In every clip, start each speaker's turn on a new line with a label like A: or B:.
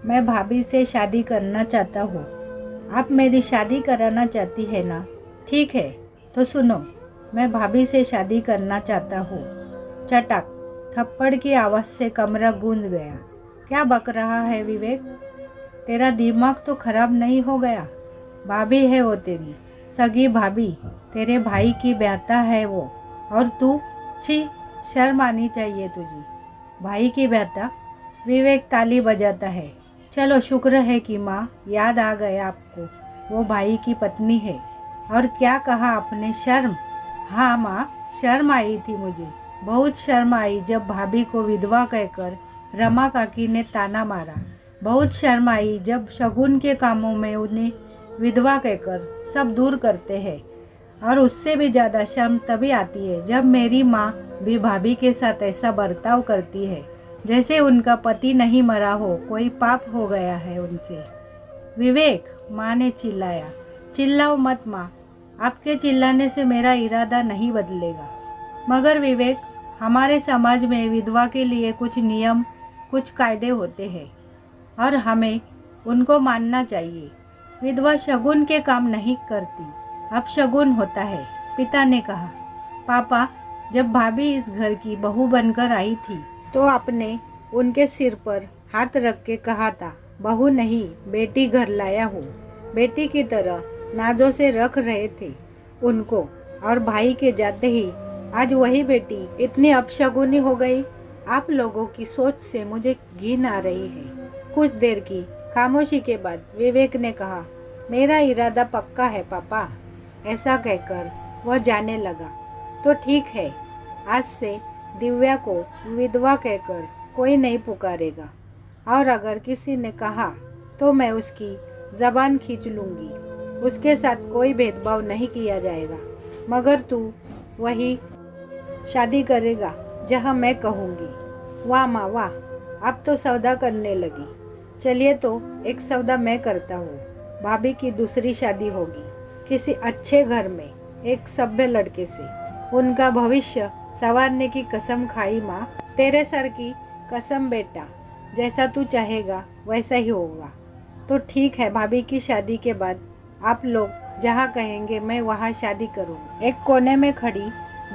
A: मैं भाभी से शादी करना चाहता हूँ। आप मेरी शादी कराना चाहती है ना? ठीक है, तो सुनो, मैं भाभी से शादी करना चाहता हूँ। चटाक, थप्पड़ की आवाज़ से कमरा गूंज गया। क्या बक रहा है विवेक? तेरा दिमाग तो खराब नहीं हो गया? भाभी है वो तेरी सगी भाभी, तेरे भाई की ब्याता है वो, और तू? छी, शर्म आनी चाहिए तुझे। भाई की ब्याता? विवेक ताली बजाता है। चलो शुक्र है कि माँ याद आ गया आपको, वो भाई की पत्नी है। और क्या कहा आपने, शर्म? हाँ माँ, शर्म आई थी मुझे, बहुत शर्म आई जब भाभी को विधवा कहकर रमा काकी ने ताना मारा। बहुत शर्म आई जब शगुन के कामों में उन्हें विधवा कहकर सब दूर करते हैं। और उससे भी ज़्यादा शर्म तभी आती है जब मेरी माँ भी भाभी के साथ ऐसा बर्ताव करती है जैसे उनका पति नहीं मरा हो, कोई पाप हो गया है उनसे। विवेक, माँ ने चिल्लाया। चिल्लाओ मत माँ, आपके चिल्लाने से मेरा इरादा नहीं बदलेगा। मगर विवेक, हमारे समाज में विधवा के लिए कुछ नियम, कुछ कायदे होते हैं और हमें उनको मानना चाहिए। विधवा शगुन के काम नहीं करती, अब शगुन होता है, पिता ने कहा। पापा, जब भाभी इस घर की बहू बनकर आई थी तो आपने उनके सिर पर हाथ रख के कहा था, बहू नहीं बेटी घर लाया हूँ। बेटी की तरह नाजों से रख रहे थे उनको, और भाई के जाते ही आज वही बेटी इतनी अपशगुनी हो गई। आप लोगों की सोच से मुझे घिन आ रही है। कुछ देर की खामोशी के बाद विवेक ने कहा, मेरा इरादा पक्का है पापा। ऐसा कहकर वह जाने लगा। तो ठीक है, आज से दिव्या को विधवा कहकर कोई नहीं पुकारेगा, और अगर किसी ने कहा तो मैं उसकी ज़बान खींच लूँगी। उसके साथ कोई भेदभाव नहीं किया जाएगा। मगर तू वही शादी करेगा जहाँ मैं कहूँगी। वाह माँ वाह, अब तो सौदा करने लगी। चलिए तो एक सौदा मैं करता हूँ। भाभी की दूसरी शादी होगी किसी अच्छे घर में, एक सभ्य लड़के से। उनका भविष्य संवारने की कसम खाई माँ। तेरे सर की कसम बेटा, जैसा तू चाहेगा वैसा ही होगा। तो ठीक है, भाभी की शादी के बाद आप लोग जहाँ कहेंगे मैं वहाँ शादी करूँगी। एक कोने में खड़ी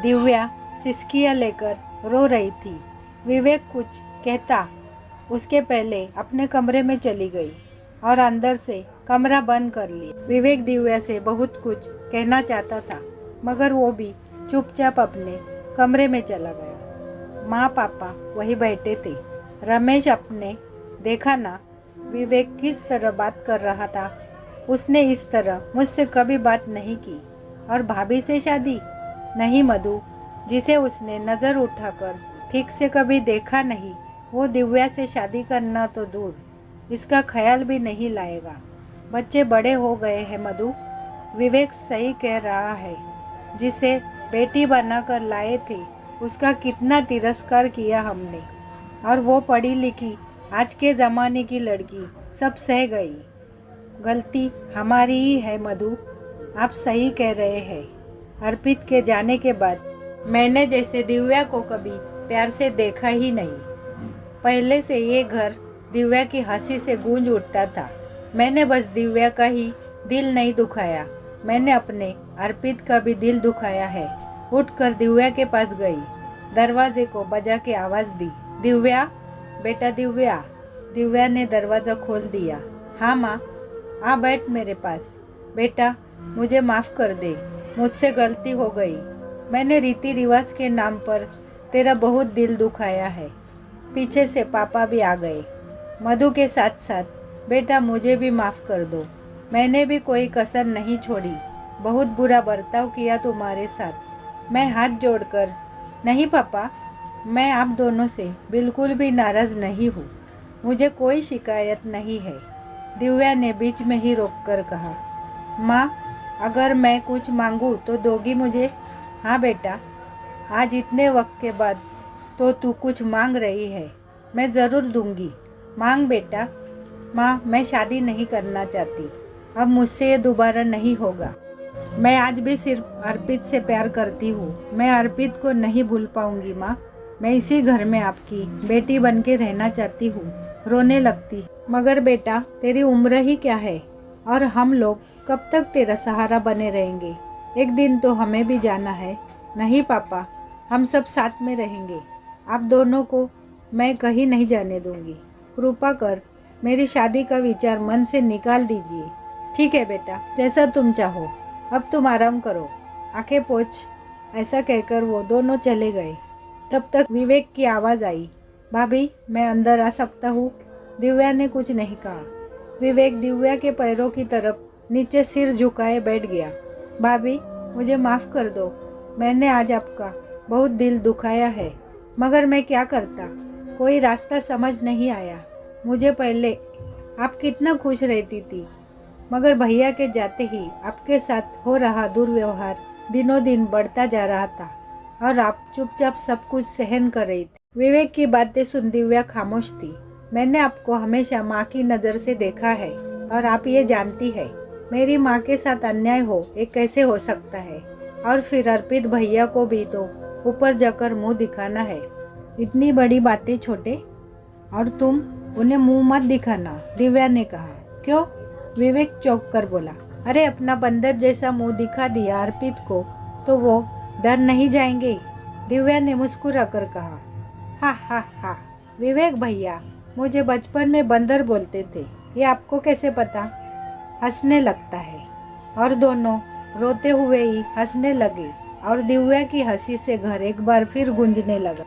A: दिव्या सिसकियाँ लेकर रो रही थी। विवेक कुछ कहता उसके पहले अपने कमरे में चली गई और अंदर से कमरा बंद कर लिया। विवेक दिव्या से बहुत कुछ कहना चाहता था, मगर वो भी चुपचाप अपने कमरे में चला गया। माँ पापा वही बैठे थे। रमेश अपने देखा ना विवेक किस तरह बात कर रहा था। उसने इस तरह मुझसे कभी बात नहीं की। और भाभी से शादी? नहीं मधु, जिसे उसने नज़र उठाकर ठीक से कभी देखा नहीं, वो दिव्या से शादी करना तो दूर, इसका ख्याल भी नहीं लाएगा। बच्चे बड़े हो गए हैं मधु। विवेक सही कह रहा है। जिसे बेटी बनाकर लाए थे उसका कितना तिरस्कार किया हमने, और वो पढ़ी लिखी आज के ज़माने की लड़की सब सह गई। गलती हमारी ही है मधु, आप सही कह रहे हैं। अर्पित के जाने के बाद मैंने जैसे दिव्या को कभी प्यार से देखा ही नहीं। पहले से ये घर दिव्या की हंसी से गूंज उठता था। मैंने बस दिव्या का ही दिल नहीं दुखाया, मैंने अपने अर्पित का भी दिल दुखाया है। उठकर दिव्या के पास गई, दरवाजे को बजा के आवाज़ दी, दिव्या बेटा दिव्या। दिव्या ने दरवाज़ा खोल दिया। हाँ माँ, आ बैठ मेरे पास। बेटा मुझे माफ़ कर दे, मुझसे गलती हो गई। मैंने रीति रिवाज के नाम पर तेरा बहुत दिल दुखाया है। पीछे से पापा भी आ गए, मधु के साथ साथ। बेटा मुझे भी माफ़ कर दो, मैंने भी कोई कसर नहीं छोड़ी। बहुत बुरा बर्ताव किया तुम्हारे साथ। मैं हाथ जोड़कर, नहीं पापा, मैं आप दोनों से बिल्कुल भी नाराज़ नहीं हूँ, मुझे कोई शिकायत नहीं है। दिव्या ने बीच में ही रोककर कहा। माँ, अगर मैं कुछ मांगूँ तो दोगी मुझे? हाँ बेटा, आज इतने वक्त के बाद तो तू कुछ मांग रही है, मैं ज़रूर दूंगी। मांग बेटा। माँ, मैं शादी नहीं करना चाहती, अब मुझसे ये दोबारा नहीं होगा। मैं आज भी सिर्फ अर्पित से प्यार करती हूँ, मैं अर्पित को नहीं भूल पाऊंगी माँ। मैं इसी घर में आपकी बेटी बन के रहना चाहती हूँ। रोने लगती। मगर बेटा तेरी उम्र ही क्या है और हम लोग कब तक तेरा सहारा बने रहेंगे। एक दिन तो हमें भी जाना है। नहीं पापा, हम सब साथ में रहेंगे। आप दोनों को मैं कहीं नहीं जाने दूंगी। कृपा कर मेरी शादी का विचार मन से निकाल दीजिए। ठीक है बेटा, जैसा तुम चाहो। अब तुम आराम करो, आंखें पोंछ। ऐसा कहकर वो दोनों चले गए। तब तक विवेक की आवाज़ आई, भाभी मैं अंदर आ सकता हूँ। दिव्या ने कुछ नहीं कहा। विवेक दिव्या के पैरों की तरफ नीचे सिर झुकाए बैठ गया। भाभी मुझे माफ़ कर दो, मैंने आज आपका बहुत दिल दुखाया है, मगर मैं क्या करता, कोई रास्ता समझ नहीं आया। मुझे पहले आप कितना खुश रहती थी, मगर भैया के जाते ही आपके साथ हो रहा दुर्व्यवहार दिनों दिन बढ़ता जा रहा था और आप चुपचाप सब कुछ सहन कर रही थी। विवेक की बातें सुन दिव्या खामोश थी। मैंने आपको हमेशा माँ की नज़र से देखा है और आप ये जानती है मेरी माँ के साथ अन्याय हो ये कैसे हो सकता है। और फिर अर्पित भैया को भी तो ऊपर जाकर मुंह दिखाना है। इतनी बड़ी बातें छोटे, और तुम उन्हें मुंह मत दिखाना, दिव्या ने कहा। क्यों? विवेक चौंक कर बोला। अरे अपना बंदर जैसा मुंह दिखा दिया अर्पित को तो वो डर नहीं जाएंगे। दिव्या ने मुस्कुरा कर कहा। हा हा हा, विवेक भैया मुझे बचपन में बंदर बोलते थे, ये आपको कैसे पता? हंसने लगता है। और दोनों रोते हुए ही हंसने लगे और दिव्या की हंसी से घर एक बार फिर गूंजने लगा।